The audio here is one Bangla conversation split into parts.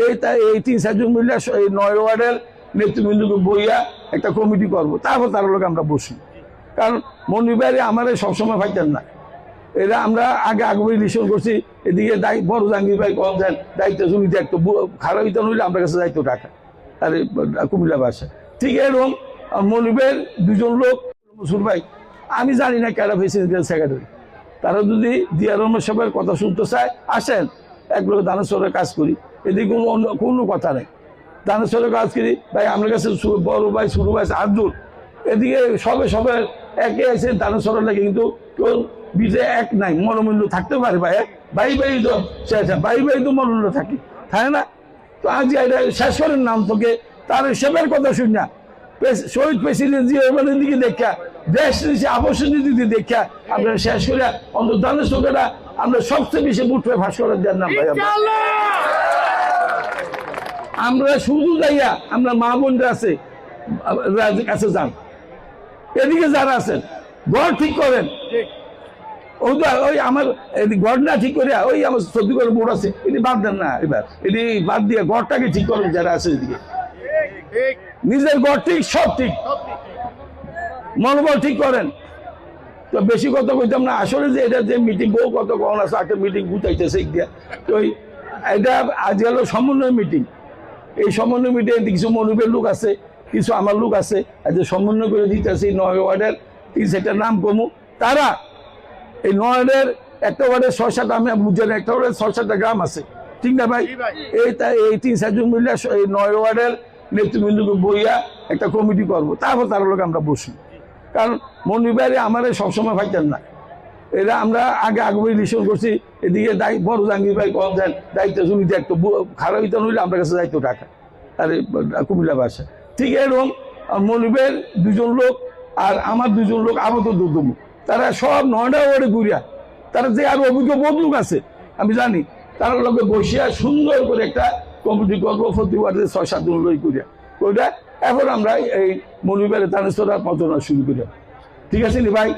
এই 3-4 জন মিলে এই 9 ওয়ার্ডের নেতৃবৃন্দকে বইয়া একটা কমিটি করবো, তারপর তার লোক আমরা বসি। কারণ মনির ভাই আমার সবসময় ফাইতেন না, এরা আমরা আগে লিশন করছি। এদিকে বড় জাহাঙ্গীর ভাই কম দেন দায়িত্ব জমিতে একটু খারাপ হইতে হইলে আমার কাছে দায়িত্ব টাকা আর কুমিল্লা বাসা। ঠিক এরকম মনির ভাইয়ের 2 জন লোক মসুর ভাই, আমি জানি না কেডা প্রেসিডেন্ট সেক্রেটারি, তারা যদি জিয়া রহমান সাহেবের কথা শুনতে চায় আসেন, এক লোক দানেশ্বরের কাজ করি, এদিকে কোনো কথা নেই। দানেশ্বরের কাজ করি ভাই, আমার কাছে বড় ভাই ছোট ভাই আব্দুল, এদিকে সবে একে আছে দানেশ্বরের লাগে, কিন্তু কেউ বিজে এক নাই, মনোমূল্য থাকতে পারে ভাই, ভাই তো ভাই তো মনোমূল্য থাকে না। তো আজ এটা শেষ করেন নাম তোকে, তার সেবের কথা শুন না, শহীদ প্রেসিডেন্ট জিয়া রহমানের দিকে দেখা, দেশ নিচে আবশ্যক নীতি দেখা আমরা শেষ করে অন্তত দানেশ্বরটা আমরা সবচেয়ে বেশি বুটে ফাঁস করার দেন না ভাই। আমরা শুধু যাইয়া আমরা মা বোনরা আছে কাছে যান, এদিকে যারা আছেন ঘর ঠিক করেন, ওই আমার ঘর না ঠিক করে ওই আমার 14 করে বোর্ড আছে, এটি বাদ দেন না, এবার এটি বাদ দিয়ে ঘরটাকে ঠিক করেন যারা আছে এদিকে। নিজের ঘর ঠিক, সব ঠিক, মনোবল ঠিক করেন। তো বেশি কথা কইতাম না, আসলে যে এটা যে মিটিং বউ কত কখন আছে, একটা মিটিং গুটাইতেছে দিয়া, তো এটা আজ গেল সমন্বয় মিটিং। এই সমন্বয় মিটিং কিছু মনিবের লোক আছে, কিছু আমার লোক আছে, আজ সমন্বয় করে দিতেছে 9 ওয়ার্ডের 3-4টা নাম কমু। তারা এই 9 ওয়ার্ডের একটা ওয়ার্ডের 6-7, আমি বুঝেন একটা ওয়ার্ডের 6-7টা গ্রাম আছে, ঠিক না ভাই? এই 3-4 জন মিলে এই 9 ওয়ার্ডের নেতৃবৃন্দকে বইয়া একটা কমিটি করবো, তারপর তার লোক আমরা বসি। কারণ মনির ভাই আমার সবসময় ফাইতেন না, এরা আমরা আগে লিশন করছি। এদিকে বড় জাহাঙ্গীর ভাই কম দেন দায়িত্ব জমিতে একটু খারাপ হইতে হইলে আমার কাছে দায়িত্ব টাকা আর কুমিল্লা বাসা। ঠিক এরকম মনির ভাইয়ের 2 জন লোক আর আমার 2 জন লোক আবদ্ধ দুর্দম, তারা সব 9টা ওয়ার্ডে ঘুরিয়া, তারা যে আরো অভিজ্ঞ বহুত লোক আছে আমি জানি, তার লোকে বসিয়া সুন্দর করে একটা কমিটি করবো, প্রতি ওয়ার্ডে 6-7 জন লোক করিয়া ওইটা। এখন আমরা এই মনির ভাইয়ের দানেশ্বর পৌঁছানো শুরু করি, ঠিক আছে নি ভাই?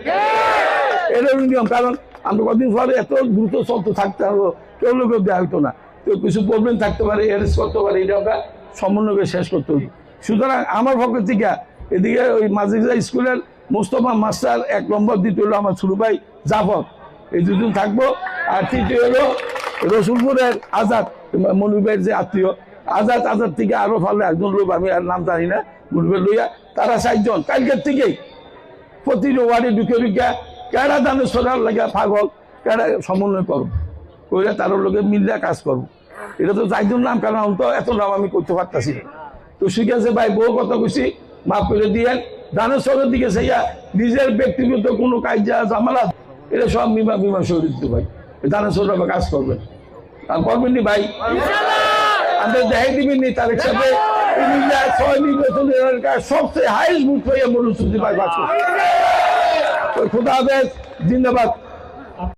এরকম নিয়ম, কারণ আমরা কদিন পরে এত দ্রুত চলতে থাকতে হবে, কেউ লোকেও দেওয়া হইতো না, কেউ কিছু প্রবলেম থাকতে পারে, অ্যারেস্ট করতে পারে, এটা আমরা সমন্বয় করে শেষ করতে হবে। সুতরাং আমার পক্ষ থেকে এদিকে ওই মাঝিজা স্কুলের মোস্তফা মাস্টার 1 নম্বর, দ্বিতীয় হলো আমার ছোট ভাই জাফর, এই 2 জন থাকবো। আর তৃতীয় হলো রসুলপুরের আজাদ, মনির ভাইয়ের যে আত্মীয় আজাদ থেকে আরো ভালো একজন লোক, আমি আর নাম জানি না, মনির ভাই লইয়া তারা 4 জন কালকের থেকেই প্রতিটা ওয়ার্ডে ঢুকে কেডা দানেশ্বরার লাগে পাগল, কেডা সমন্বয় করবো, কইরা তার লোকে মিলিয়া কাজ করবো। এটা তো 4 জন নাম, কারণ তো এত নাম আমি করতে পারতাছি না। তো ঠিক আছে ভাই, বউ কথা কইছি, মাফ করে দিয়েন। দানেশ্বরের দিকে সেইয়া নিজের ব্যক্তিগত কোনো কাজা ঝামেলা এটা সব মীমাংসা করে দিতে ভাই, দানেশ্বর কাজ করবেন, করবেন নি ভাই? আমাদের দেখাই দিবেন নি তার সাথে 6 নির্বাচনের সবচেয়ে হাইস্ট ভোট পাইয়া মনুষ্য ভাই বাঁচো। খুদা হাফেজ, জিন্দাবাদ।